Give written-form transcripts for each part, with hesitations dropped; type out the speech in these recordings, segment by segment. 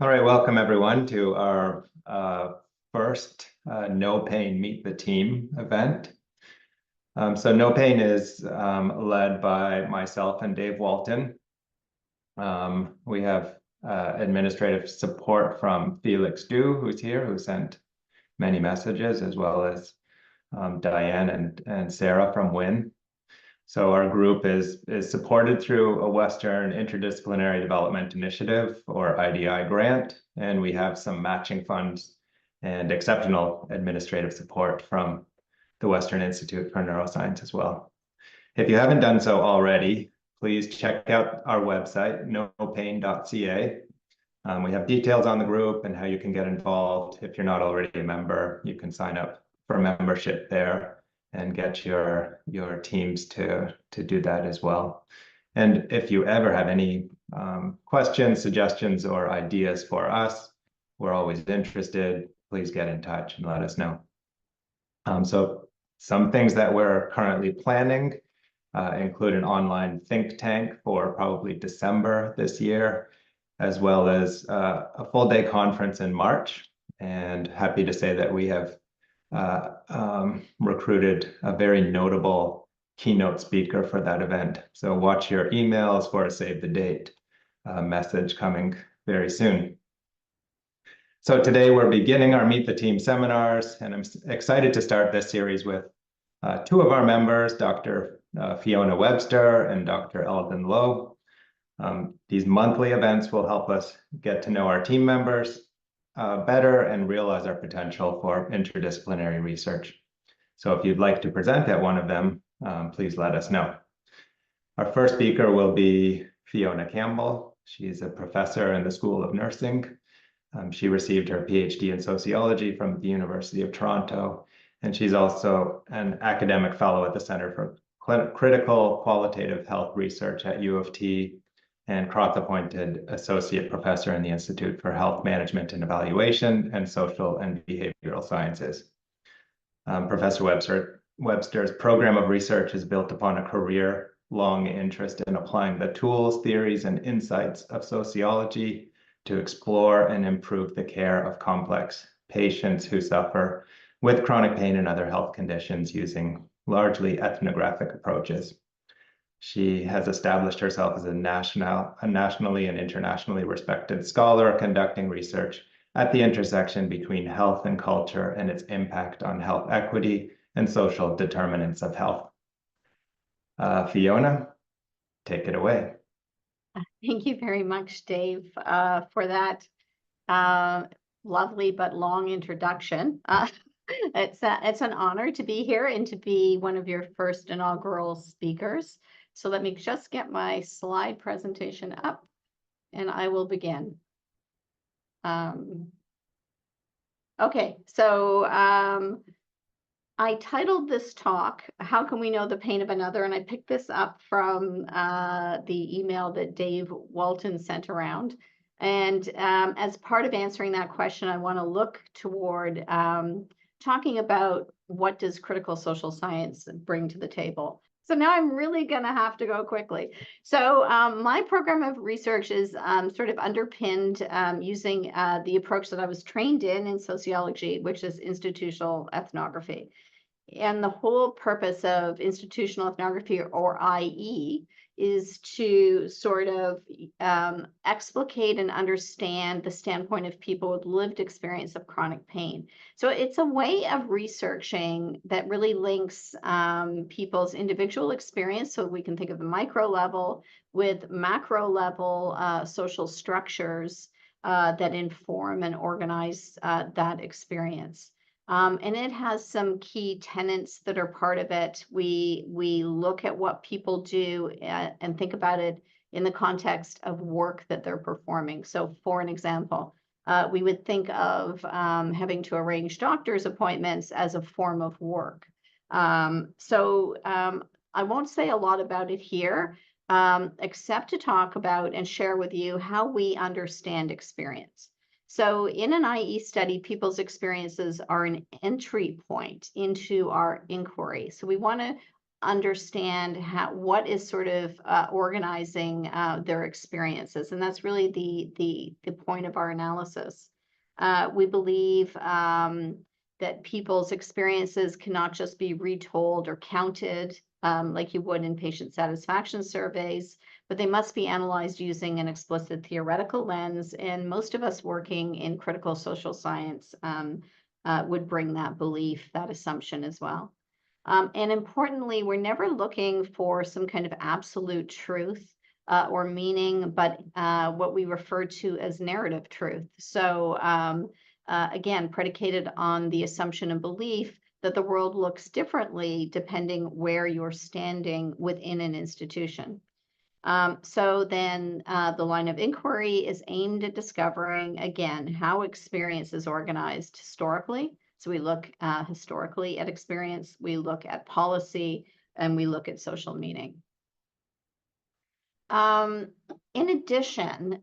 All right, welcome everyone to our first kNOw-PAIN Meet the Team event. So kNOw-PAIN is led by myself and Dave Walton. We have administrative support from Felix Du, who's here, who sent many messages, as well as Diane and Sarah from WIN. So our group is supported through a Western Interdisciplinary Development Initiative, or IDI grant, and we have some matching funds and exceptional administrative support from the Western Institute for Neuroscience as well. If you haven't done so already, please check out our website, knowpain.ca. We have details on the group and how you can get involved. If you're not already a member, you can sign up for membership there and get your teams to do that as well. And if you ever have any questions, suggestions, or ideas for us, we're always interested. Please get in touch and let us know. So some things that we're currently planning include an online think tank for probably December this year, as well as a full-day conference in March. And happy to say that we have recruited a very notable keynote speaker for that event. So watch your emails for a save the date message coming very soon. So today we're beginning our Meet the Team seminars, and I'm excited to start this series with two of our members, Dr. Fiona Webster and Dr. Eldon Loh. These monthly events will help us get to know our team members better and realize our potential for interdisciplinary research. So if you'd like to present at one of them, please let us know. Our first speaker will be Fiona Campbell. She's a professor in the School of Nursing. She received her PhD in sociology from the University of Toronto, and she's also an academic fellow at the Center for Critical Qualitative Health Research at U of T, and cross-appointed associate professor in the Institute for Health Management and Evaluation and Social and Behavioral Sciences. Professor Webster's program of research is built upon a career-long interest in applying the tools, theories, and insights of sociology to explore and improve the care of complex patients who suffer with chronic pain and other health conditions using largely ethnographic approaches. She has established herself as a nationally and internationally respected scholar conducting research at the intersection between health and culture and its impact on health equity and social determinants of health. Fiona, take it away. Thank you very much, Dave, for that lovely but long introduction. It's an honor to be here and to be one of your first inaugural speakers. So let me just get my slide presentation up and I will begin. Okay, so I titled this talk, How Can We Know the Pain of Another? And I picked this up from the email that Dave Walton sent around. And as part of answering that question, I want to look toward talking about what does critical social science bring to the table. So now I'm really going to have to go quickly. So my program of research is sort of underpinned using the approach that I was trained in sociology, which is institutional ethnography. And the whole purpose of institutional ethnography, or IE, is to sort of explicate and understand the standpoint of people with lived experience of chronic pain. So it's a way of researching that really links people's individual experience, so we can think of the micro level, with macro level social structures that inform and organize that experience. And it has some key tenets that are part of it. We look at what people do and think about it in the context of work that they're performing. So for an example, we would think of having to arrange doctor's appointments as a form of work. So I won't say a lot about it here, except to talk about and share with you how we understand experience. So in an IE study, people's experiences are an entry point into our inquiry. So we want to understand what is sort of organizing their experiences, and that's really the point of our analysis. We believe that people's experiences cannot just be retold or counted like you would in patient satisfaction surveys, but they must be analyzed using an explicit theoretical lens. And most of us working in critical social science would bring that belief, that assumption as well. And importantly, we're never looking for some kind of absolute truth or meaning, but what we refer to as narrative truth. So again, predicated on the assumption and belief that the world looks differently depending where you're standing within an institution. So then the line of inquiry is aimed at discovering, again, how experience is organized historically. So we look historically at experience, we look at policy, and we look at social meaning. In addition,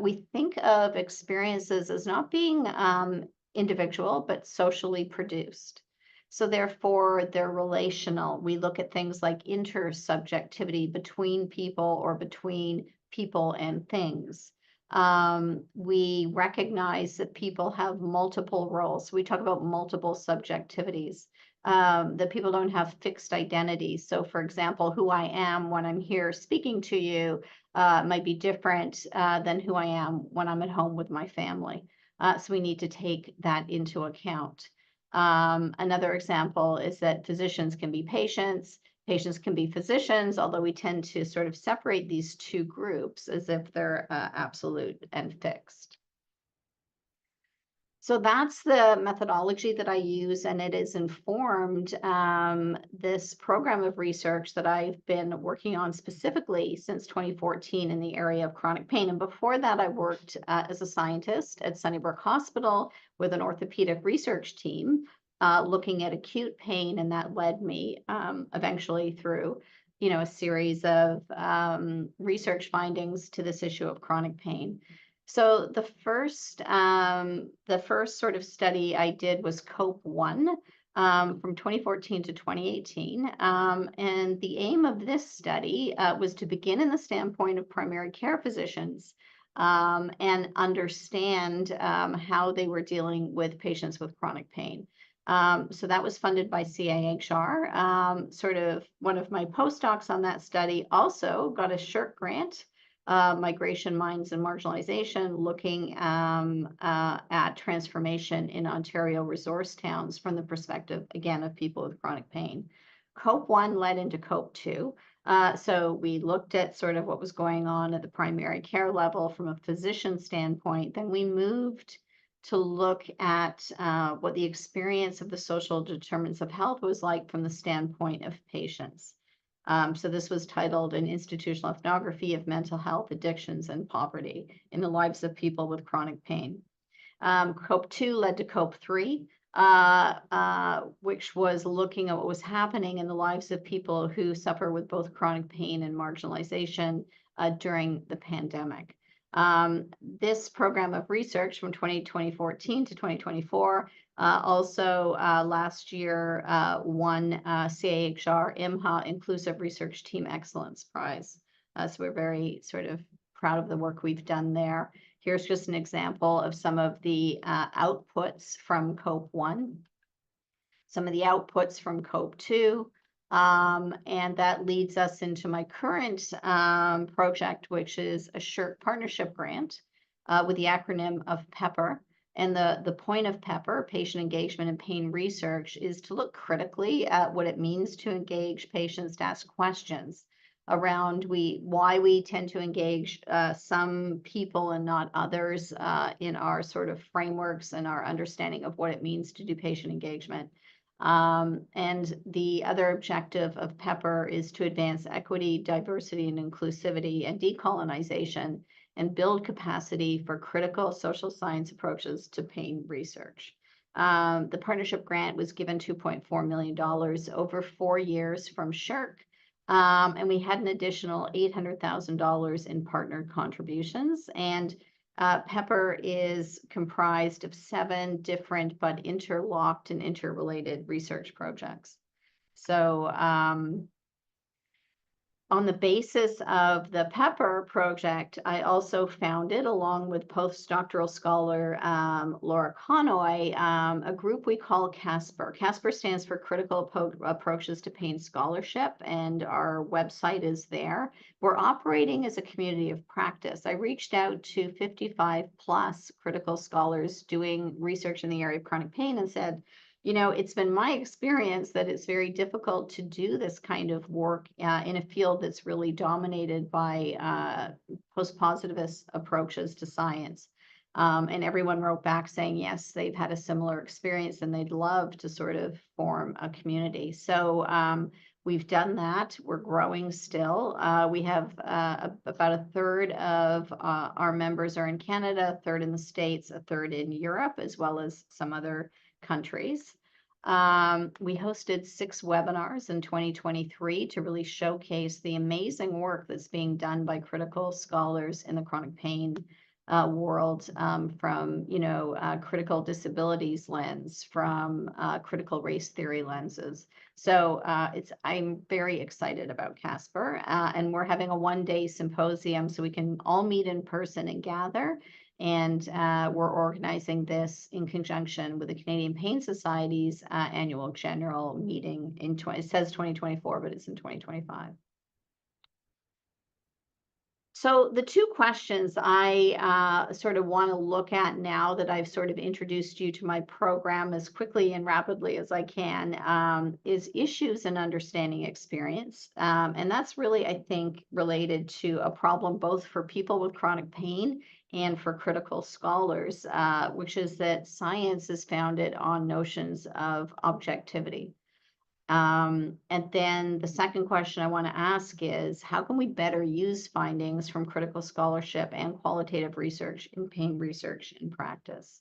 we think of experiences as not being individual, but socially produced. So therefore, they're relational. We look at things like intersubjectivity between people or between people and things. We recognize that people have multiple roles. We talk about multiple subjectivities, that people don't have fixed identities. So for example, who I am when I'm here speaking to you might be different than who I am when I'm at home with my family. So we need to take that into account. Another example is that physicians can be patients, patients can be physicians, although we tend to sort of separate these two groups as if they're absolute and fixed. So that's the methodology that I use, and it has informed this program of research that I've been working on specifically since 2014 in the area of chronic pain. And before that, I worked as a scientist at Sunnybrook Hospital with an orthopedic research team looking at acute pain, and that led me eventually through a series of research findings to this issue of chronic pain. So the first sort of study I did was COPE-1 from 2014 to 2018. And the aim of this study was to begin in the standpoint of primary care physicians and understand how they were dealing with patients with chronic pain. So that was funded by CAHR. Sort of one of my postdocs on that study also got a SSHRC grant. Migration, Minds, and Marginalization, looking at transformation in Ontario resource towns from the perspective, again, of people with chronic pain. COPE-1 led into COPE-2. So we looked at sort of what was going on at the primary care level from a physician standpoint. Then we moved to look at what the experience of the social determinants of health was like from the standpoint of patients. So this was titled An Institutional Ethnography of Mental Health, Addictions, and Poverty in the Lives of People with Chronic Pain. COPE-2 led to COPE-3, which was looking at what was happening in the lives of people who suffer with both chronic pain and marginalization during the pandemic. This program of research from 2014 to 2024 also last year won CAHR IMHA Inclusive Research Team Excellence Prize. So we're very sort of proud of the work we've done there. Here's just an example of some of the outputs from COPE-1, some of the outputs from COPE-2, and that leads us into my current project, which is a SSHRC partnership grant with the acronym of PEPPER. And the point of PEPPER, Patient Engagement and Pain Research, is to look critically at what it means to engage patients, to ask questions around why we tend to engage some people and not others in our sort of frameworks and our understanding of what it means to do patient engagement. And the other objective of PEPPER is to advance equity, diversity, and inclusivity and decolonization, and build capacity for critical social science approaches to pain research. The partnership grant was given $2.4 million over 4 years from SSHRC, and we had an additional $800,000 in partner contributions. And PEPPER is comprised of 7 different but interlocked and interrelated research projects. So on the basis of the PEPPER project, I also founded, along with postdoctoral scholar Laura Conoy, a group we call CASPER. CASPER stands for Critical Approaches to Pain Scholarship, and our website is there. We're operating as a community of practice. I reached out to 55 plus critical scholars doing research in the area of chronic pain and said, it's been my experience that it's very difficult to do this kind of work in a field that's really dominated by post-positivist approaches to science. And everyone wrote back saying, yes, they've had a similar experience and they'd love to sort of form a community. So we've done that. We're growing still. We have about a third of our members are in Canada, a third in the States, a third in Europe, as well as some other countries. We hosted 6 webinars in 2023 to really showcase the amazing work that's being done by critical scholars in the chronic pain world, from critical disabilities lens, from critical race theory lenses. So I'm very excited about CASPER, and we're having a one-day symposium so we can all meet in person and gather. And we're organizing this in conjunction with the Canadian Pain Society's annual general meeting it says 2024, but it's in 2025. So the 2 questions I sort of want to look at now that I've sort of introduced you to my program as quickly and rapidly as I can is issues and understanding experience. And that's really, I think, related to a problem both for people with chronic pain and for critical scholars, which is that science is founded on notions of objectivity. And then the second question I want to ask is, how can we better use findings from critical scholarship and qualitative research in pain research in practice?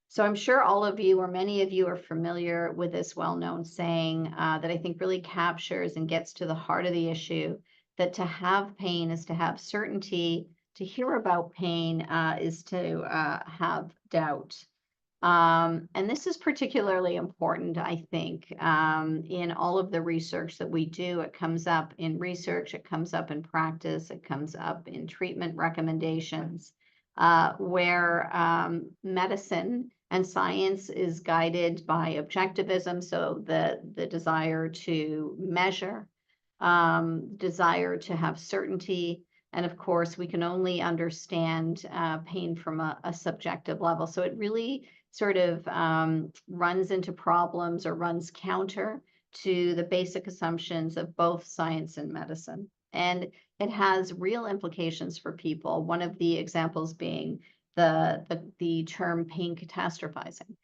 So I'm sure all of you, or many of you, are familiar with this well-known saying that I think really captures and gets to the heart of the issue, that to have pain is to have certainty, to hear about pain is to have doubt. And this is particularly important, I think, in all of the research that we do. It comes up in research, it comes up in practice, it comes up in treatment recommendations, where medicine and science is guided by objectivism, so the desire to measure, desire to have certainty. And of course, we can only understand pain from a subjective level. So it really sort of runs into problems or runs counter to the basic assumptions of both science and medicine. And it has real implications for people. One of the examples being the term pain catastrophizing,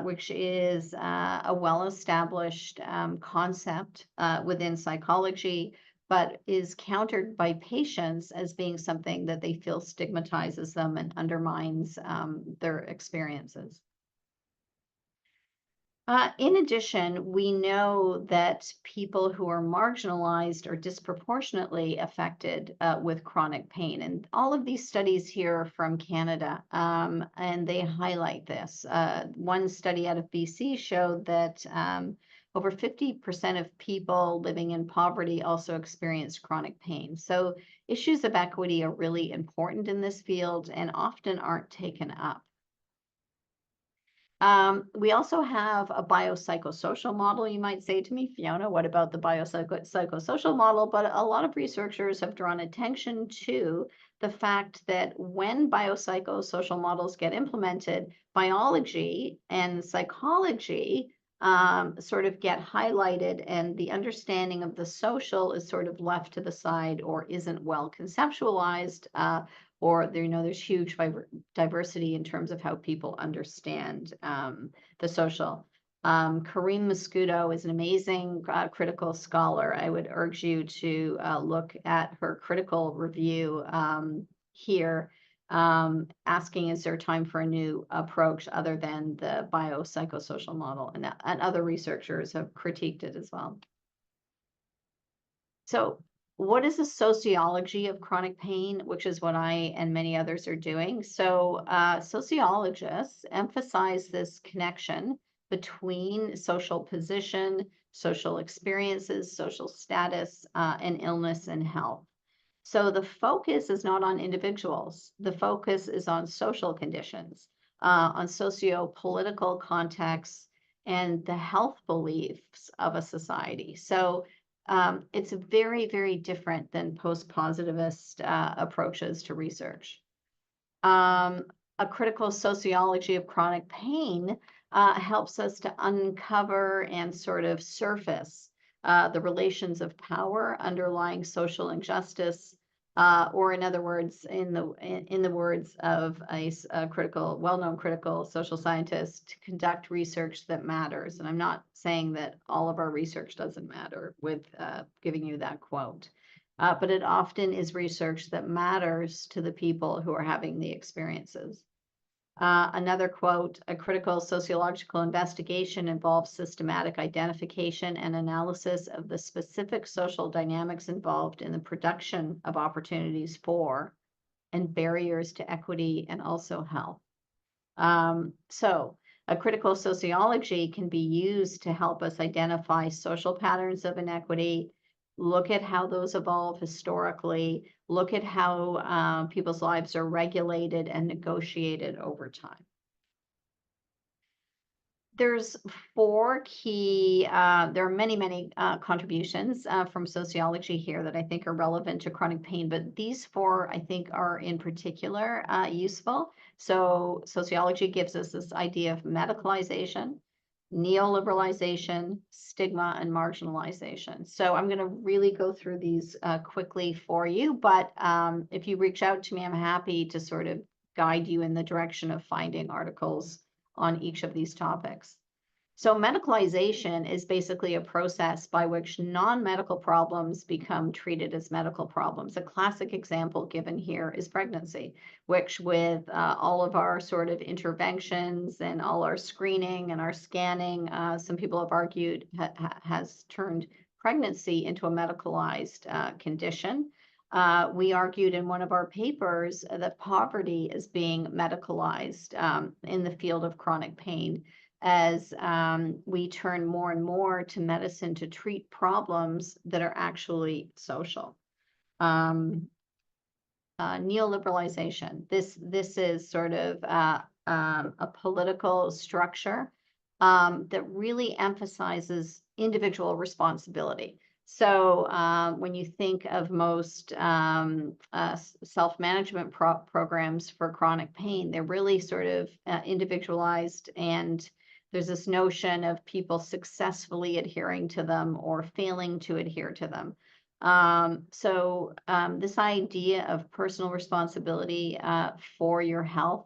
which is a well-established concept within psychology, but is countered by patients as being something that they feel stigmatizes them and undermines their experiences. In addition, we know that people who are marginalized are disproportionately affected with chronic pain. And all of these studies here are from Canada, and they highlight this. One study out of BC showed that over 50% of people living in poverty also experience chronic pain. So issues of equity are really important in this field and often aren't taken up. We also have a biopsychosocial model. You might say to me, Fiona, what about the biopsychosocial model? But a lot of researchers have drawn attention to the fact that when biopsychosocial models get implemented, biology and psychology sort of get highlighted, and the understanding of the social is sort of left to the side or isn't well conceptualized, or there's huge diversity in terms of how people understand the social. Kareem Mosquito is an amazing critical scholar. I would urge you to look at her critical review here, asking, is there time for a new approach other than the biopsychosocial model? And other researchers have critiqued it as well. So what is the sociology of chronic pain, which is what I and many others are doing? So sociologists emphasize this connection between social position, social experiences, social status, and illness and health. So the focus is not on individuals. The focus is on social conditions, on socio-political contexts, and the health beliefs of a society. So it's very, very different than post-positivist approaches to research. A critical sociology of chronic pain helps us to uncover and sort of surface the relations of power underlying social injustice, or in other words, in the words of a critical, well-known critical social scientist, to conduct research that matters. And I'm not saying that all of our research doesn't matter with giving you that quote. But it often is research that matters to the people who are having the experiences. Another quote, a critical sociological investigation involves systematic identification and analysis of the specific social dynamics involved in the production of opportunities for and barriers to equity and also health. So a critical sociology can be used to help us identify social patterns of inequity, look at how those evolve historically, look at how people's lives are regulated and negotiated over time. There's four key, there are many, many contributions from sociology here that I think are relevant to chronic pain, but these four I think are in particular useful. So sociology gives us this idea of medicalization, neoliberalization, stigma, and marginalization. So I'm going to really go through these quickly for you, but if you reach out to me, I'm happy to sort of guide you in the direction of finding articles on each of these topics. So medicalization is basically a process by which non-medical problems become treated as medical problems. A classic example given here is pregnancy, which with all of our sort of interventions and all our screening and our scanning, some people have argued has turned pregnancy into a medicalized condition. We argued in one of our papers that poverty is being medicalized in the field of chronic pain, as we turn more and more to medicine to treat problems that are actually social. Neoliberalization. This is sort of a political structure that really emphasizes individual responsibility. So when you think of most self-management programs for chronic pain, they're really sort of individualized, and there's this notion of people successfully adhering to them or failing to adhere to them. So this idea of personal responsibility for your health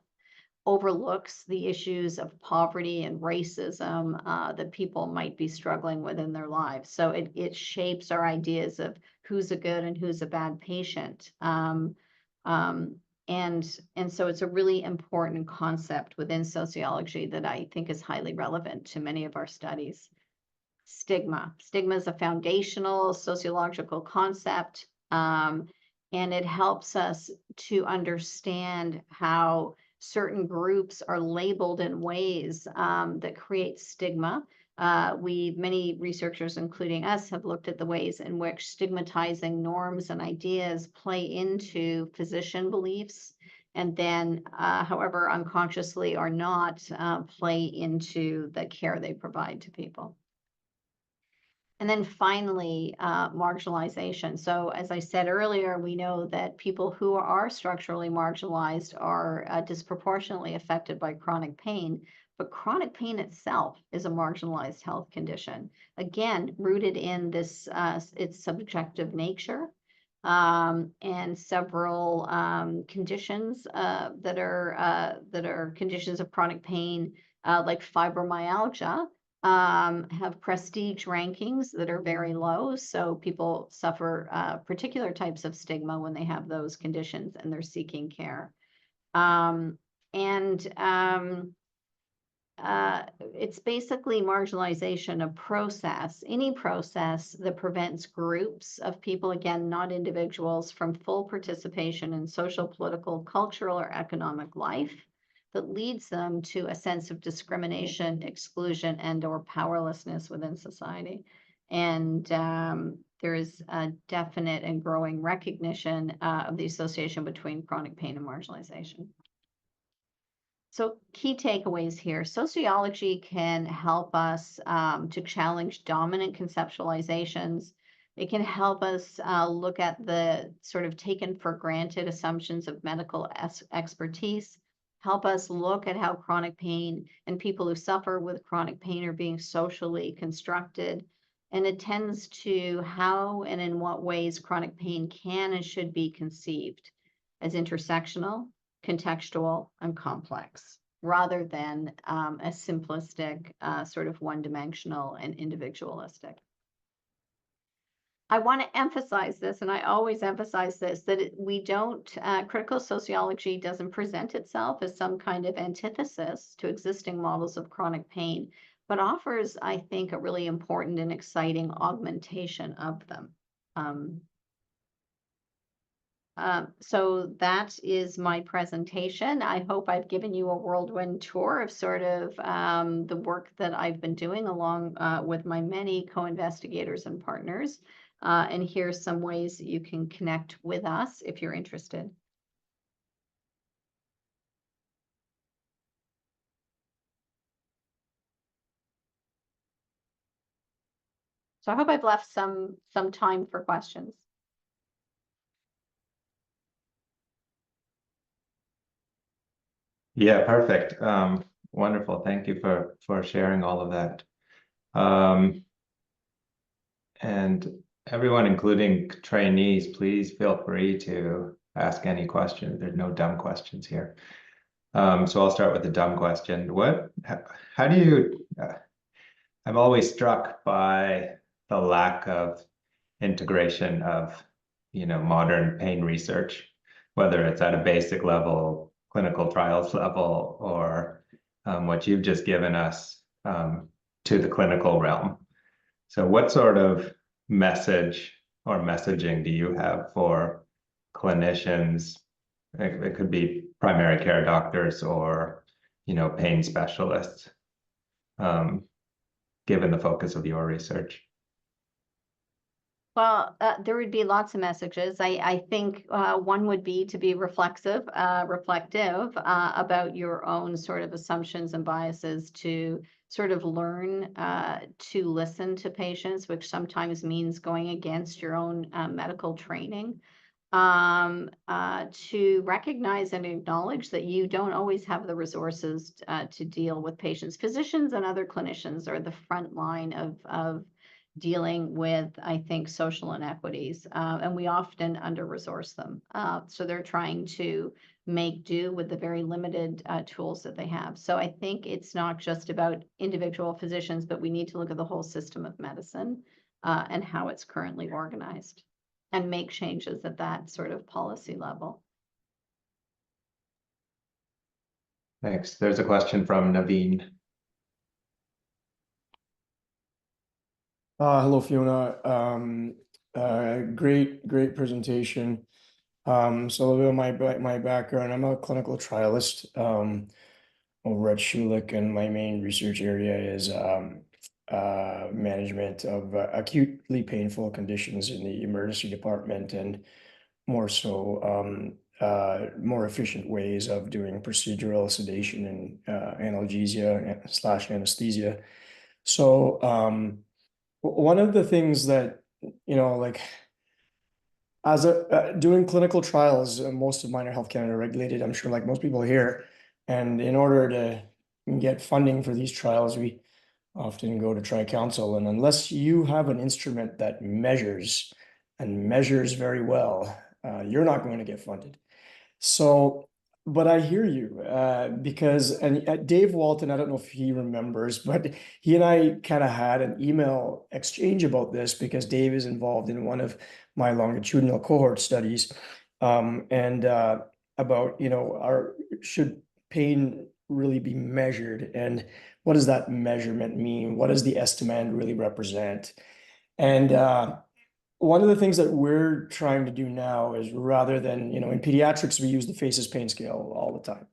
overlooks the issues of poverty and racism that people might be struggling with in their lives. So it shapes our ideas of who's a good and who's a bad patient. And so it's a really important concept within sociology that I think is highly relevant to many of our studies. Stigma. Stigma is a foundational sociological concept, and it helps us to understand how certain groups are labeled in ways that create stigma. Many researchers, including us, have looked at the ways in which stigmatizing norms and ideas play into physician beliefs, and then, however unconsciously or not, play into the care they provide to people. And then finally, marginalization. So as I said earlier, we know that people who are structurally marginalized are disproportionately affected by chronic pain, but chronic pain itself is a marginalized health condition. Again, rooted in this its subjective nature, and several conditions that are conditions of chronic pain, like fibromyalgia, have prestige rankings that are very low. So people suffer particular types of stigma when they have those conditions and they're seeking care. It's basically marginalization, a process, any process that prevents groups of people, again, not individuals, from full participation in social, political, cultural, or economic life. that leads them to a sense of discrimination, exclusion, and or powerlessness within society. And there is a definite and growing recognition of the association between chronic pain and marginalization. So key takeaways here. Sociology can help us to challenge dominant conceptualizations. It can help us look at the sort of taken for granted assumptions of medical expertise, help us look at how chronic pain and people who suffer with chronic pain are being socially constructed, and it tends to how and in what ways chronic pain can and should be conceived as intersectional, contextual, and complex, rather than a simplistic, sort of one-dimensional and individualistic. I want to emphasize this, and I always emphasize this, that we don't, critical sociology doesn't present itself as some kind of antithesis to existing models of chronic pain, but offers, I think, a really important and exciting augmentation of them. So that is my presentation. I hope I've given you a whirlwind tour of sort of the work that I've been doing along with my many co-investigators and partners. And here's some ways that you can connect with us if you're interested. So I hope I've left some time for questions. Yeah, perfect. Wonderful. Thank you for sharing all of that. And everyone, including trainees, please feel free to ask any questions. There's no dumb questions here. So I'll start with the dumb question. How do you, I'm always struck by the lack of integration of, modern pain research, whether it's at a basic level, clinical trials level, or what you've just given us to the clinical realm. So what sort of message or messaging do you have for clinicians? It could be primary care doctors or, pain specialists, given the focus of your research. Well, there would be lots of messages. I think one would be to be reflective about your own sort of assumptions and biases, to sort of learn to listen to patients, which sometimes means going against your own medical training, to recognize and acknowledge that you don't always have the resources to deal with patients. Physicians and other clinicians are the front line of dealing with, I think, social inequities, and we often under-resource them. So they're trying to make do with the very limited tools that they have. So I think it's not just about individual physicians, but we need to look at the whole system of medicine and how it's currently organized, and make changes at that sort of policy level. Thanks. There's a question from Naveen. Hello, Fiona. Great presentation. So a little bit of my background. I'm a clinical trialist over at Schulich, and my main research area is management of acutely painful conditions in the emergency department, and more so more efficient ways of doing procedural sedation and analgesia / anesthesia. So one of the things that, like, as doing clinical trials, most of mine are Health Canada regulated, I'm sure, like most people here. And in order to get funding for these trials, we often go to Tri-Council. And unless you have an instrument that measures very well, you're not going to get funded. So, but I hear you because Dave Walton, I don't know if he remembers, but he and I kind of had an email exchange about this, because Dave is involved in one of my longitudinal cohort studies, and about, should pain really be measured, and what does that measurement mean? What does the estimand really represent? And one of the things that we're trying to do now is, rather than, in pediatrics, we use the FACES pain scale all the time.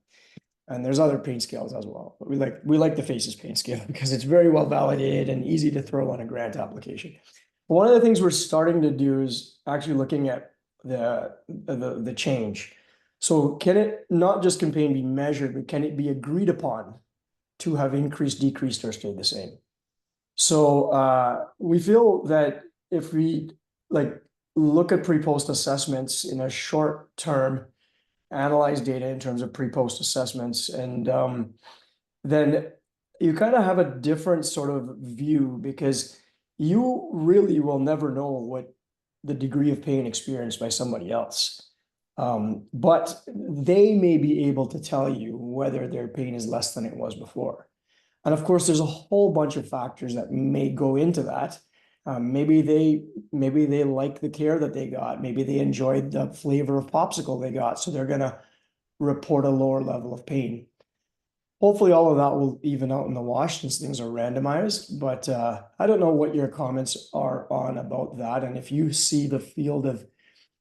And there's other pain scales as well, but we like the FACES pain scale because it's very well validated and easy to throw on a grant application. But one of the things we're starting to do is actually looking at the change. So can it not just can pain be measured, but can it be agreed upon to have increased, decreased, or stayed the same? So we feel that if we like look at pre-post assessments in a short term, analyze data in terms of pre-post assessments, and then you kind of have a different sort of view, because you really will never know what the degree of pain experienced by somebody else. But they may be able to tell you whether their pain is less than it was before. And of course, there's a whole bunch of factors that may go into that. Maybe they like the care that they got. Maybe they enjoyed the flavor of popsicle they got, so they're gonna report a lower level of pain. Hopefully, all of that will even out in the wash since things are randomized. But I don't know what your comments are on about that, and if you see the field of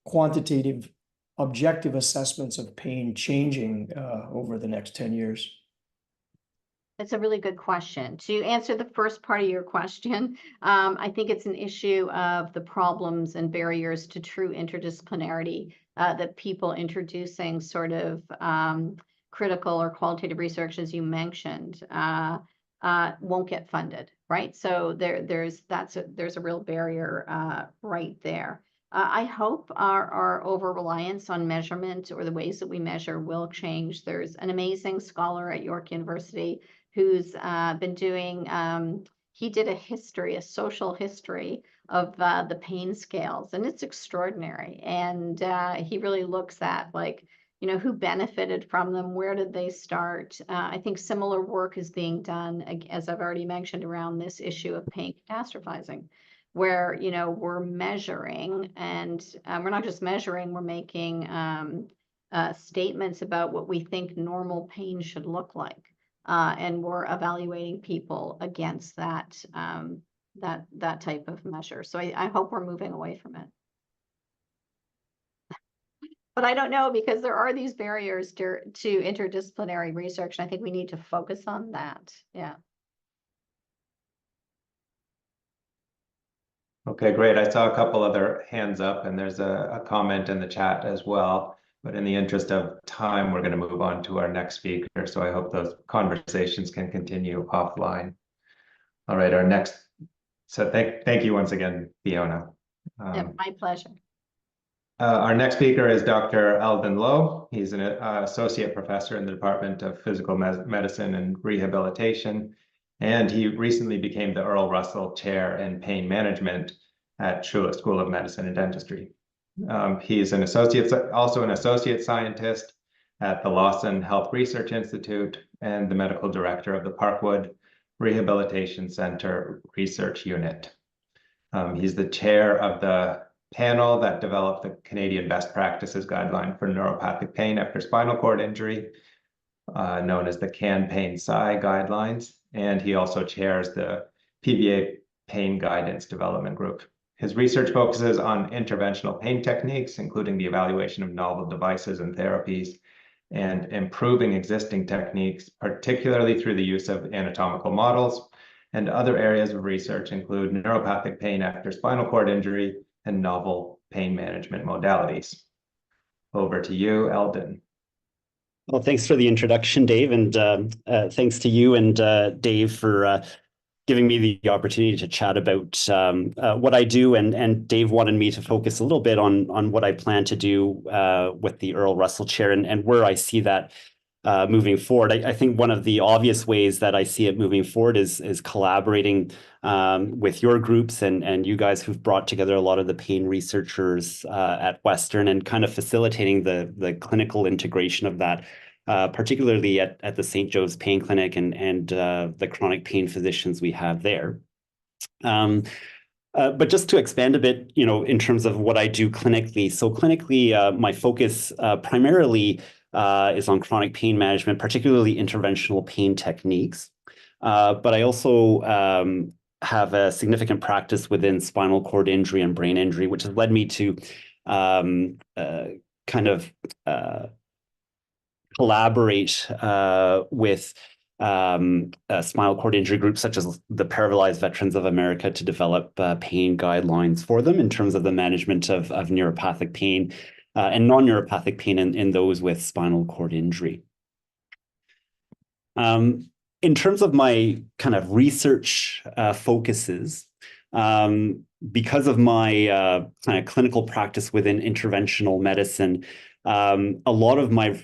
quantitative, objective assessments of pain changing over the next 10 years. That's a really good question. To answer the first part of your question, I think it's an issue of the problems and barriers to true interdisciplinarity that people introducing sort of critical or qualitative research, as you mentioned, won't get funded, right? So there's a real barrier right there. I hope our over-reliance on measurement, or the ways that we measure, will change. There's an amazing scholar at York University who's been doing, he did a social history of the pain scales, and it's extraordinary. And he really looks at, like, you know, who benefited from them, where did they start? I think similar work is being done, as I've already mentioned, around this issue of pain catastrophizing, where, you know, we're measuring, and we're not just measuring, we're making statements about what we think normal pain should look like. And we're evaluating people against that type of measure. So I hope we're moving away from it. But I don't know, because there are these barriers to interdisciplinary research, and I think we need to focus on that. Yeah. Okay, great. I saw a couple other hands up, and there's a comment in the chat as well. But in the interest of time, we're going to move on to our next speaker. So I hope those conversations can continue offline. All right, our next. So thank you once again, Fiona. Yeah, my pleasure. Our next speaker is Dr. Eldon Loh. He's an associate professor in the Department of Physical Medicine and Rehabilitation, and he recently became the Earl Russell Chair in Pain Management at Schulich School of Medicine and Dentistry. He's also an associate scientist at the Lawson Health Research Institute and the medical director of the Parkwood Rehabilitation Center Research Unit. He's the chair of the panel that developed the Canadian Best Practices Guideline for Neuropathic Pain After Spinal Cord Injury, known as the kNOw-PAIN guidelines, and he also chairs the PVA Pain Guidance Development Group. His research focuses on interventional pain techniques, including the evaluation of novel devices and therapies, and improving existing techniques, particularly through the use of anatomical models. And other areas of research include neuropathic pain after spinal cord injury and novel pain management modalities. Over to you, Eldon. Well, thanks for the introduction, Dave, and thanks to you and Dave for giving me the opportunity to chat about what I do. And Dave wanted me to focus a little bit on what I plan to do with the Earl Russell Chair and where I see that moving forward. I think one of the obvious ways that I see it moving forward is collaborating with your groups and you guys who've brought together a lot of the pain researchers at Western, and kind of facilitating the clinical integration of that, particularly at the St. Joe's Pain Clinic and the chronic pain physicians we have there. But just to expand a bit, you know, in terms of what I do clinically. So clinically, my focus primarily is on chronic pain management, particularly interventional pain techniques. But I also have a significant practice within spinal cord injury and brain injury, which has led me to kind of collaborate with spinal cord injury groups such as the Paralyzed Veterans of America to develop pain guidelines for them in terms of the management of neuropathic pain and non-neuropathic pain in those with spinal cord injury. In terms of my kind of research focuses, because of my kind of clinical practice within interventional medicine, a lot of my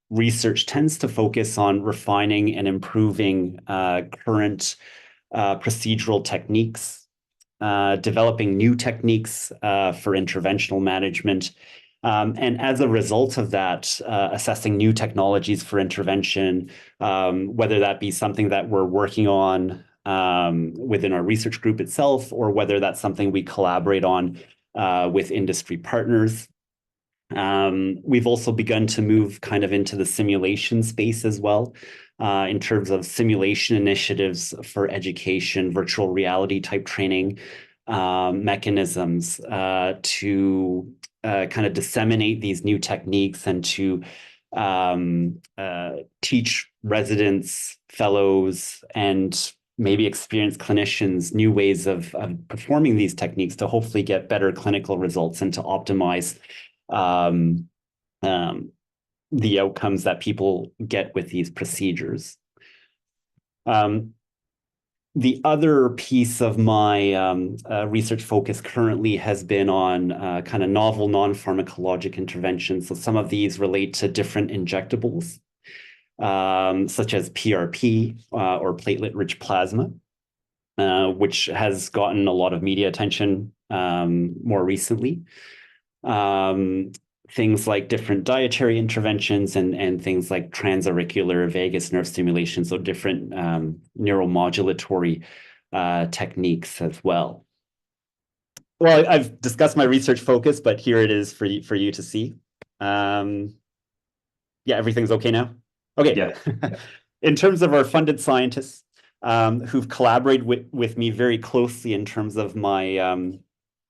research tends to focus on refining and improving current procedural techniques, developing new techniques for interventional management, and as a result of that, assessing new technologies for intervention, whether that be something that we're working on within our research group itself, or whether that's something we collaborate on with industry partners. We've also begun to move kind of into the simulation space as well, in terms of simulation initiatives for education, virtual reality type training mechanisms to kind of disseminate these new techniques and to teach residents, fellows, and maybe experienced clinicians new ways of performing these techniques to hopefully get better clinical results and to optimize the outcomes that people get with these procedures. The other piece of my research focus currently has been on kind of novel non-pharmacologic interventions. So some of these relate to different injectables, such as PRP or platelet-rich plasma, which has gotten a lot of media attention more recently. Things like different dietary interventions and things like transauricular vagus nerve stimulation, so different neuromodulatory techniques as well. Well, I've discussed my research focus, but here it is for you to see. Yeah, everything's okay now? Okay. Yeah. In terms of our funded scientists who've collaborated with me very closely in terms of my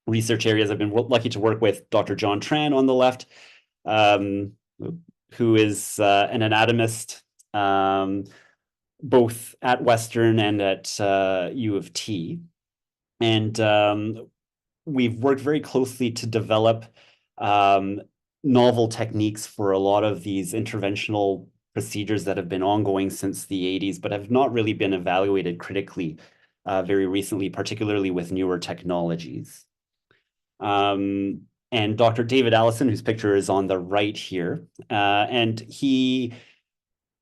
research areas, I've been lucky to work with Dr. John Tran on the left, who is an anatomist, both at Western and at U of T. And we've worked very closely to develop novel techniques for a lot of these interventional procedures that have been ongoing since the 80s, but have not really been evaluated critically very recently, particularly with newer technologies. And Dr. David Allison, whose picture is on the right here, and he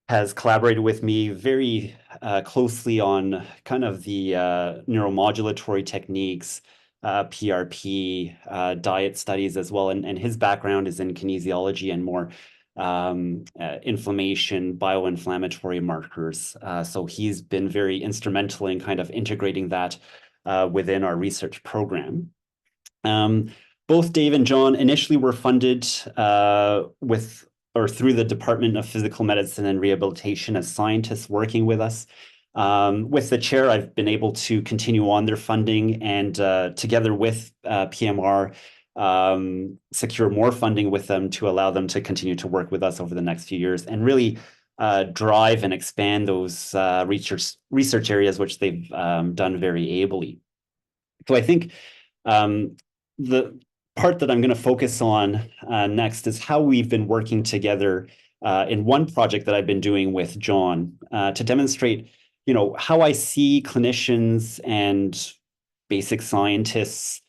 has collaborated with me very closely on kind of the neuromodulatory techniques, PRP, diet studies as well. And his background is in kinesiology and more inflammation, bioinflammatory markers. So he's been very instrumental in kind of integrating that within our research program. Both Dave and John initially were funded with or through the Department of Physical Medicine and Rehabilitation as scientists working with us. With the chair, I've been able to continue on their funding and together with PMR, secure more funding with them to allow them to continue to work with us over the next few years and really drive and expand those research areas, which they've done very ably. So I think the part that I'm going to focus on next is how we've been working together in one project that I've been doing with John to demonstrate, you know, how I see clinicians and basic scientists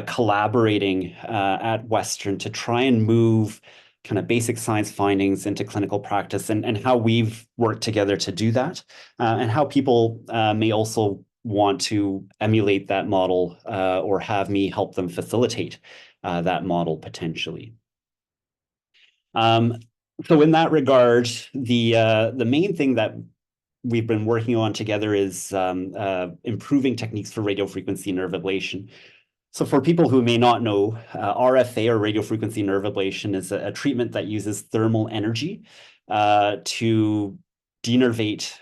collaborating at Western to try and move kind of basic science findings into clinical practice and how we've worked together to do that and how people may also want to emulate that model or have me help them facilitate that model potentially. So in that regard, the main thing that we've been working on together is improving techniques for radiofrequency nerve ablation. So for people who may not know, RFA or radiofrequency nerve ablation is a treatment that uses thermal energy to denervate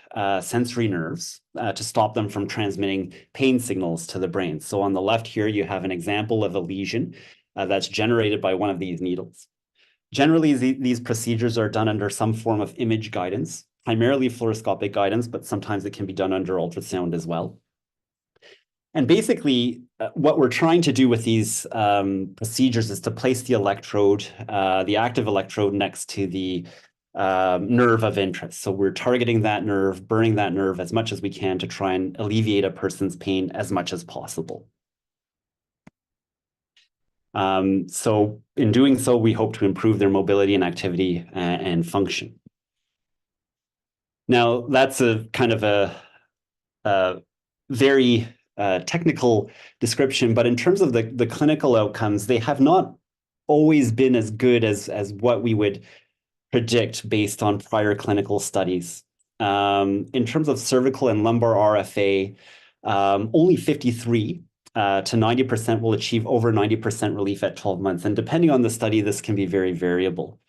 sensory nerves to stop them from transmitting pain signals to the brain. So on the left here, you have an example of a lesion that's generated by one of these needles. Generally, these procedures are done under some form of image guidance, primarily fluoroscopic guidance, but sometimes it can be done under ultrasound as well. And basically, what we're trying to do with these procedures is to place the electrode, the active electrode, next to the nerve of interest. So we're targeting that nerve, burning that nerve as much as we can to try and alleviate a person's pain as much as possible. So in doing so, we hope to improve their mobility and activity and function. Now, that's a kind of a very technical description, but in terms of the clinical outcomes, they have not always been as good as what we would predict based on prior clinical studies. In terms of cervical and lumbar RFA, only 53 to 90% will achieve over 90% relief at 12 months. And depending on the study, this can be very variable.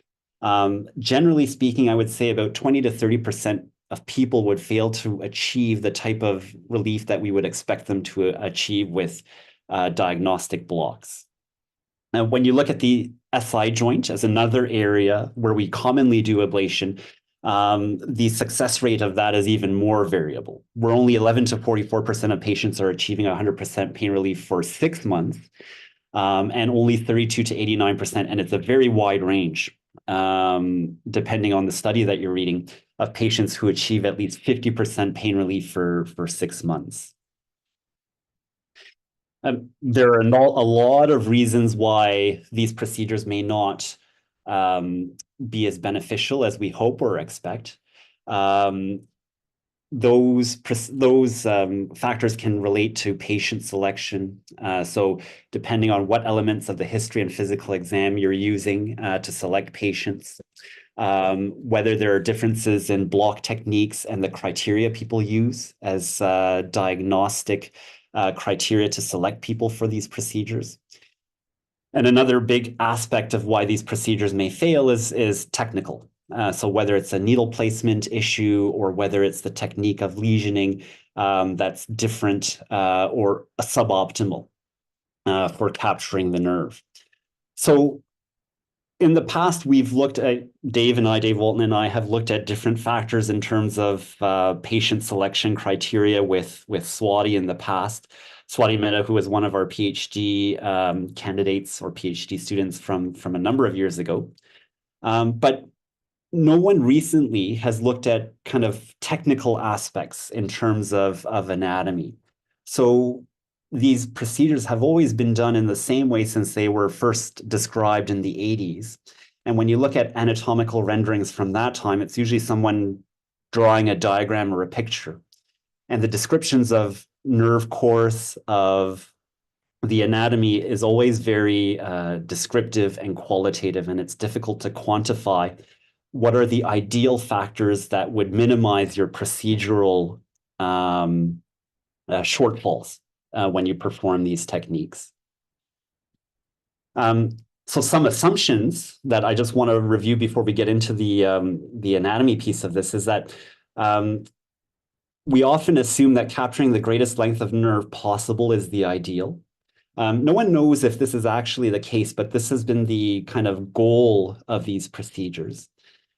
Generally speaking, I would say about 20 to 30% of people would fail to achieve the type of relief that we would expect them to achieve with diagnostic blocks. Now, when you look at the SI joint as another area where we commonly do ablation, the success rate of that is even more variable. We're only 11 to 44% of patients are achieving 100% pain relief for 6 months, and only 32 to 89%, and it's a very wide range, depending on the study that you're reading, of patients who achieve at least 50% pain relief for 6 months. There are a lot of reasons why these procedures may not be as beneficial as we hope or expect. Those factors can relate to patient selection. So depending on what elements of the history and physical exam you're using to select patients, whether there are differences in block techniques and the criteria people use as diagnostic criteria to select people for these procedures. And another big aspect of why these procedures may fail is technical. So whether it's a needle placement issue or whether it's the technique of lesioning that's different or suboptimal for capturing the nerve. So in the past, we've looked at, Dave Walton and I have looked at different factors in terms of patient selection criteria with Swati in the past. Swati Mehta, who was one of our PhD candidates or PhD students from a number of years ago. But no one recently has looked at kind of technical aspects in terms of anatomy. So these procedures have always been done in the same way since they were first described in the 80s. And when you look at anatomical renderings from that time, it's usually someone drawing a diagram or a picture. And the descriptions of nerve course, of the anatomy is always very descriptive and qualitative, and it's difficult to quantify what are the ideal factors that would minimize your procedural shortfalls when you perform these techniques. So some assumptions that I just want to review before we get into the anatomy piece of this is that we often assume that capturing the greatest length of nerve possible is the ideal. No one knows if this is actually the case, but this has been the kind of goal of these procedures.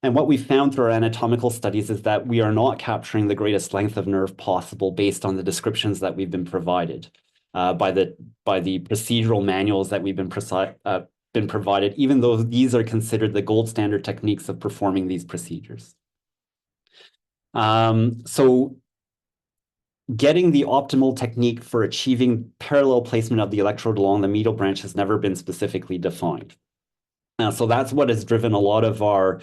And what we found through our anatomical studies is that we are not capturing the greatest length of nerve possible based on the descriptions that we've been provided by the procedural manuals that we've been provided, even though these are considered the gold standard techniques of performing these procedures. So getting the optimal technique for achieving parallel placement of the electrode along the medial branch has never been specifically defined. So that's what has driven a lot of our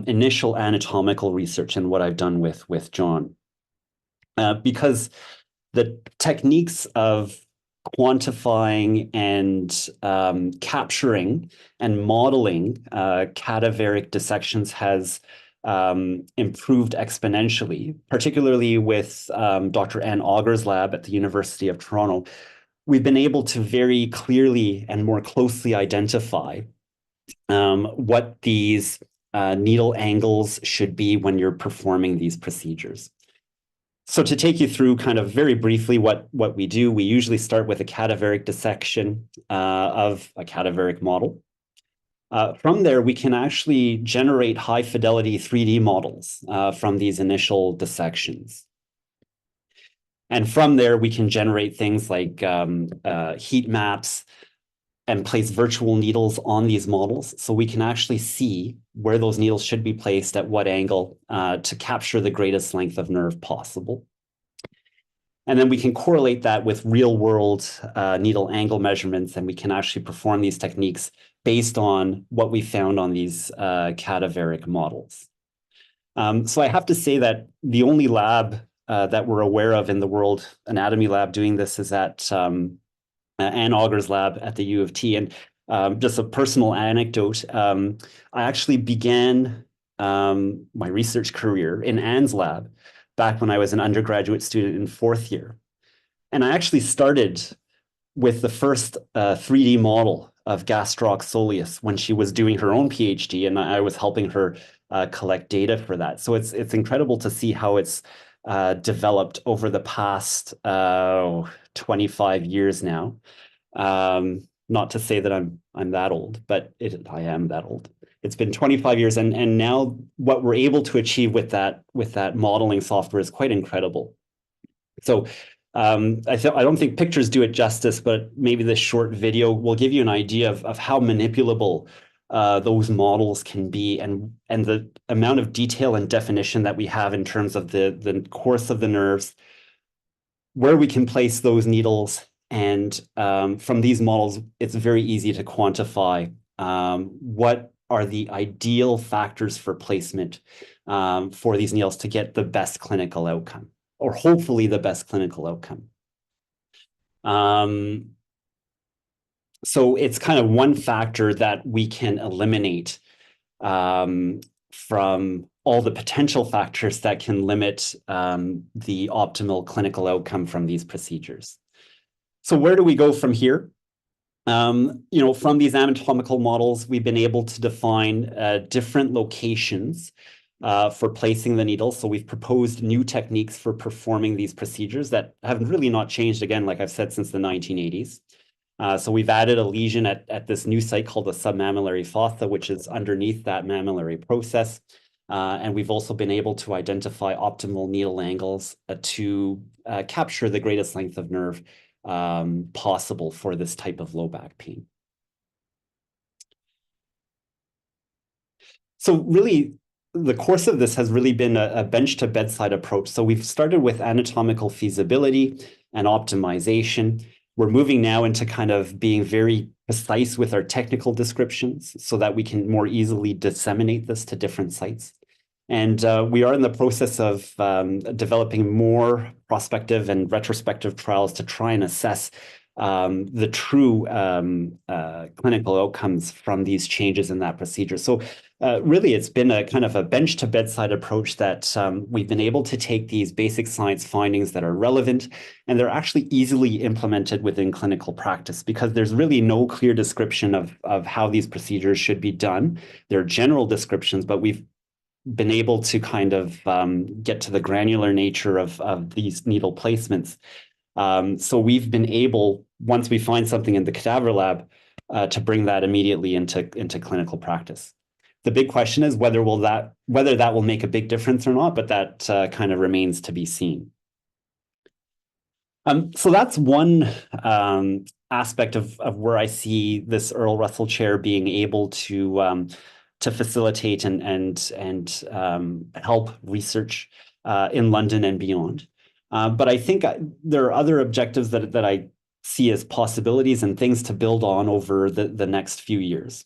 initial anatomical research and what I've done with John. Because the techniques of quantifying and capturing and modeling cadaveric dissections has improved exponentially, particularly with Dr. Ann Auger's lab at the University of Toronto. We've been able to very clearly and more closely identify what these needle angles should be when you're performing these procedures. So to take you through kind of very briefly what we do, we usually start with a cadaveric dissection of a cadaveric model. From there, we can actually generate high fidelity 3D models from these initial dissections. And from there, we can generate things like heat maps and place virtual needles on these models. So we can actually see where those needles should be placed at what angle to capture the greatest length of nerve possible. And then we can correlate that with real world needle angle measurements, and we can actually perform these techniques based on what we found on these cadaveric models. So I have to say that the only lab that we're aware of in the World Anatomy Lab doing this is at Ann Auger's lab at the U of T. And just a personal anecdote, I actually began my research career in Ann's lab back when I was an undergraduate student in 4th year. And I actually started with the first 3D model of gastroc soleus when she was doing her own PhD, and I was helping her collect data for that. So it's incredible to see how it's developed over the past 25 years now. Not to say that I'm that old, but I am that old. It's been 25 years, and now what we're able to achieve with that modeling software is quite incredible. So I don't think pictures do it justice, but maybe this short video will give you an idea of how manipulable those models can be, and the amount of detail and definition that we have in terms of the course of the nerves, where we can place those needles. And from these models, it's very easy to quantify what are the ideal factors for placement for these needles to get the best clinical outcome, or hopefully the best clinical outcome. So it's kind of one factor that we can eliminate from all the potential factors that can limit the optimal clinical outcome from these procedures. So where do we go from here? From these anatomical models, we've been able to define different locations for placing the needles. So we've proposed new techniques for performing these procedures that have really not changed, again, like I've said, since the 1980s. So we've added a lesion at this new site called the submammillary fossa, which is underneath that mammillary process. And we've also been able to identify optimal needle angles to capture the greatest length of nerve possible for this type of low back pain. So really, the course of this has really been a bench to bedside approach. So we've started with anatomical feasibility and optimization. We're moving now into kind of being very precise with our technical descriptions so that we can more easily disseminate this to different sites. And we are in the process of developing more prospective and retrospective trials to try and assess the true clinical outcomes from these changes in that procedure. So really, it's been a kind of a bench to bedside approach that we've been able to take these basic science findings that are relevant, and they're actually easily implemented within clinical practice because there's really no clear description of how these procedures should be done. They're general descriptions, but we've been able to kind of get to the granular nature of these needle placements. So we've been able, once we find something in the cadaver lab, to bring that immediately into clinical practice. The big question is whether that will make a big difference or not, but that kind of remains to be seen. So that's one aspect of where I see this Earl Russell Chair being able to facilitate and help research in London and beyond. But I think there are other objectives that I see as possibilities and things to build on over the next few years.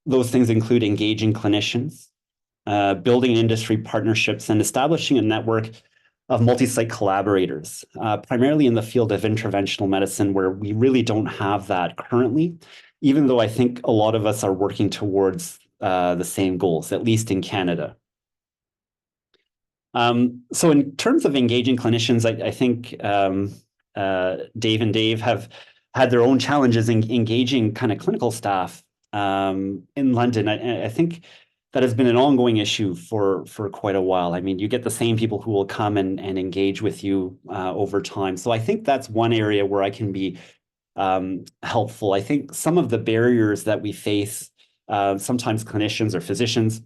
Those things include engaging clinicians, building industry partnerships, and establishing a network of multi-site collaborators, primarily in the field of interventional medicine, where we really don't have that currently, even though I think a lot of us are working towards the same goals, at least in Canada. So in terms of engaging clinicians, I think Dave and Dave have had their own challenges in engaging kind of clinical staff in London. I think that has been an ongoing issue for quite a while. I mean, you get the same people who will come and engage with you over time. So I think that's one area where I can be helpful. I think some of the barriers that we face, sometimes clinicians or physicians,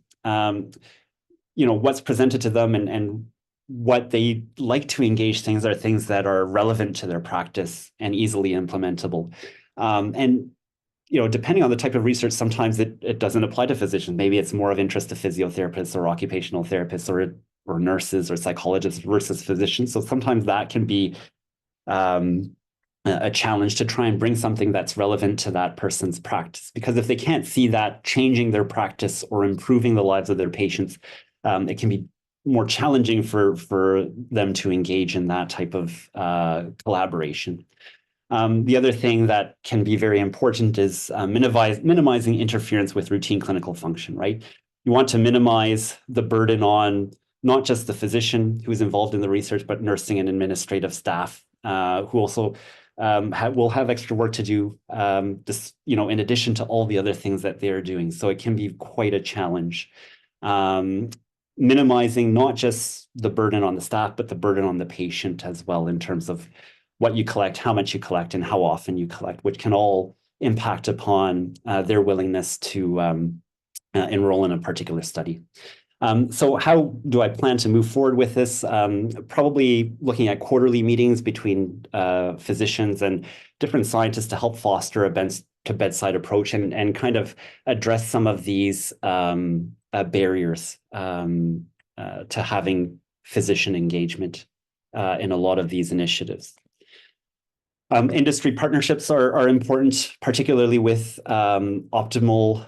what's presented to them and what they like to engage things are things that are relevant to their practice and easily implementable. And depending on the type of research, sometimes it doesn't apply to physicians. Maybe it's more of interest to physiotherapists or occupational therapists or nurses or psychologists versus physicians. So sometimes that can be a challenge to try and bring something that's relevant to that person's practice. Because if they can't see that changing their practice or improving the lives of their patients, it can be more challenging for them to engage in that type of collaboration. The other thing that can be very important is minimizing interference with routine clinical function, right? You want to minimize the burden on not just the physician who's involved in the research, but nursing and administrative staff who also will have extra work to do, in addition to all the other things that they're doing. So it can be quite a challenge. Minimizing not just the burden on the staff, but the burden on the patient as well in terms of what you collect, how much you collect, and how often you collect, which can all impact upon their willingness to enroll in a particular study. So how do I plan to move forward with this? Probably looking at quarterly meetings between physicians and different scientists to help foster a bedside approach and kind of address some of these barriers to having physician engagement in a lot of these initiatives. Industry partnerships are important, particularly with optimal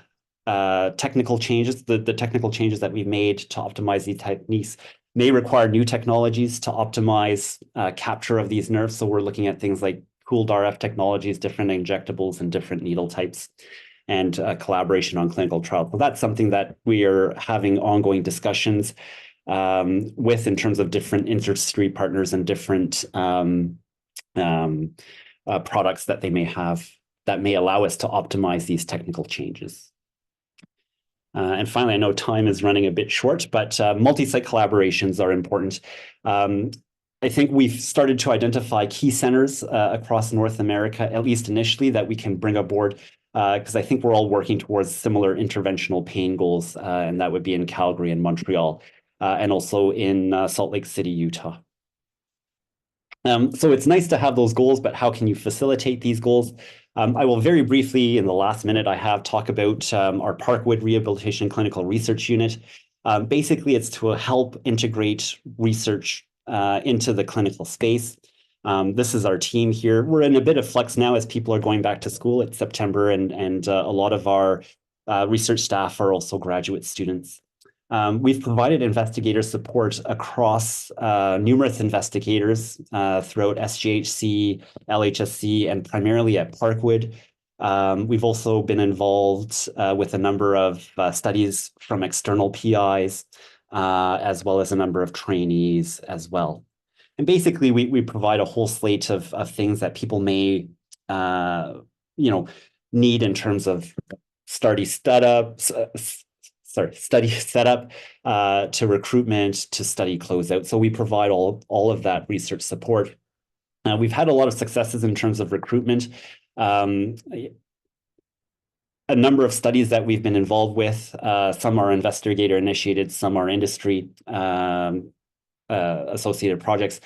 technical changes. The technical changes that we've made to optimize these techniques may require new technologies to optimize capture of these nerves. So we're looking at things like pooled RF technologies, different injectables and different needle types, and collaboration on clinical trials. So that's something that we are having ongoing discussions with in terms of different industry partners and different products that they may have that may allow us to optimize these technical changes. And finally, I know time is running a bit short, but multi-site collaborations are important. I think we've started to identify key centers across North America, at least initially, that we can bring aboard, because I think we're all working towards similar interventional pain goals, and that would be in Calgary and Montreal, and also in Salt Lake City, Utah. So it's nice to have those goals, but how can you facilitate these goals? I will very briefly, in the last minute I have, talk about our Parkwood Rehabilitation Clinical Research Unit. Basically, it's to help integrate research into the clinical space. This is our team here. We're in a bit of flux now as people are going back to school. It's September, and a lot of our research staff are also graduate students. We've provided investigator support across numerous investigators throughout SGHC, LHSC, and primarily at Parkwood. We've also been involved with a number of studies from external PIs, as well as a number of trainees as well. And basically, we provide a whole slate of things that people may, need in terms of study setup, to recruitment, to study closeout. So we provide all of that research support. We've had a lot of successes in terms of recruitment. A number of studies that we've been involved with, some are investigator initiated, some are industry associated projects.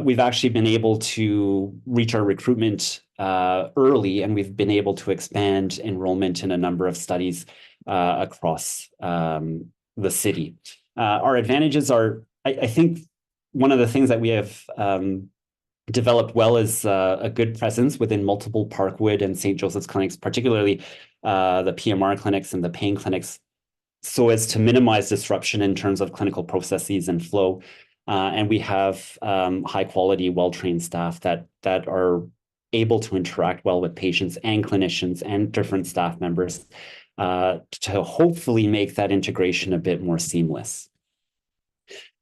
We've actually been able to reach our recruitment early, and we've been able to expand enrollment in a number of studies across the city. Our advantages are, I think, one of the things that we have developed well is a good presence within multiple Parkwood and St. Joseph's clinics, particularly the PMR clinics and the pain clinics, so as to minimize disruption in terms of clinical processes and flow. And we have high quality, well-trained staff that are able to interact well with patients and clinicians and different staff members to hopefully make that integration a bit more seamless.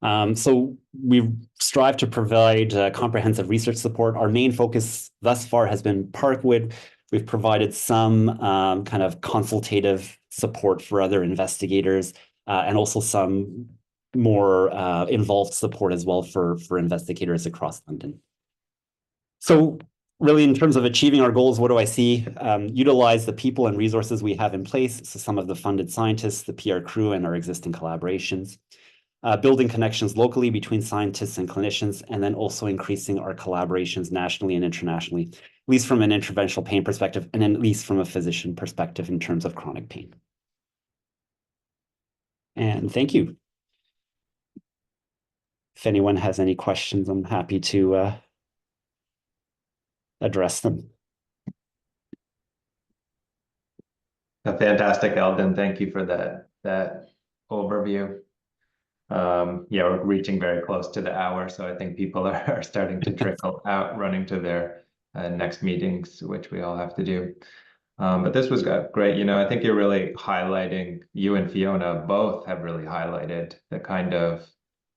So we strive to provide comprehensive research support. Our main focus thus far has been Parkwood. We've provided some kind of consultative support for other investigators and also some more involved support as well for investigators across London. So really, in terms of achieving our goals, what do I see? Utilize the people and resources we have in place. So some of the funded scientists, the PR crew, and our existing collaborations. Building connections locally between scientists and clinicians, and then also increasing our collaborations nationally and internationally, at least from an interventional pain perspective, and at least from a physician perspective in terms of chronic pain. And thank you. If anyone has any questions, I'm happy to address them. Fantastic, Eldon. Thank you for that overview. Yeah, we're reaching very close to the hour, so I think people are starting to trickle out, running to their next meetings, which we all have to do. But this was great. You know, I think you're really highlighting, you and Fiona both have really highlighted the kind of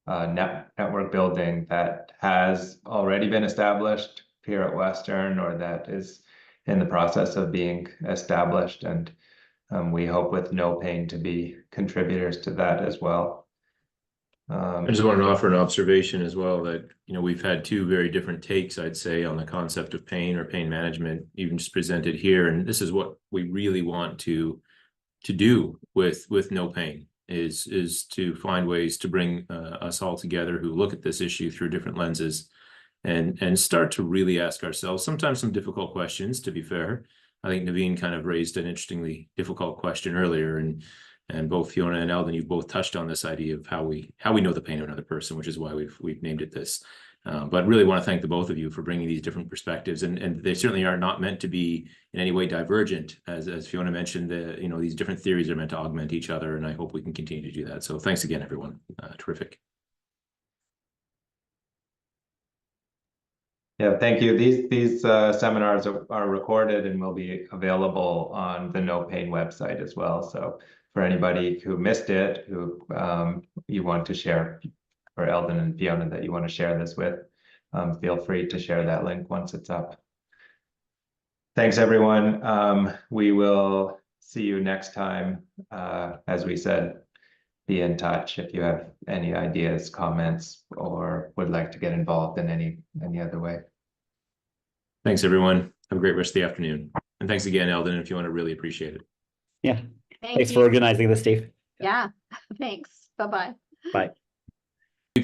network building that has already been established here at Western, or that is in the process of being established. And we hope with kNOw-PAIN to be contributors to that as well. I just wanted to offer an observation as well that, you know, we've had two very different takes, I'd say, on the concept of pain or pain management, even just presented here. And this is what we really want to do with kNOw-PAIN is to find ways to bring us all together who look at this issue through different lenses and start to really ask ourselves sometimes some difficult questions, to be fair. I think Naveen kind of raised an interestingly difficult question earlier, and both Fiona and Eldon, you've both touched on this idea of how we know the pain of another person, which is why we've named it this. But really want to thank the both of you for bringing these different perspectives, and they certainly are not meant to be in any way divergent. As Fiona mentioned, you know, these different theories are meant to augment each other, and I hope we can continue to do that. So thanks again, everyone. Terrific. Yeah, thank you. These seminars are recorded and will be available on the kNOw-PAIN website as well. So for anybody who missed it, who you want to share, or Eldon and Fiona that you want to share this with, feel free to share that link once it's up. Thanks, everyone. We will see you next time. As we said, be in touch if you have any ideas, comments, or would like to get involved in any other way. Thanks, everyone. Have a great rest of the afternoon. And thanks again, Eldon, if you want to really appreciate it. Yeah. Thank Thanks you. for organizing this, Dave. Yeah, thanks. Bye-bye. Bye.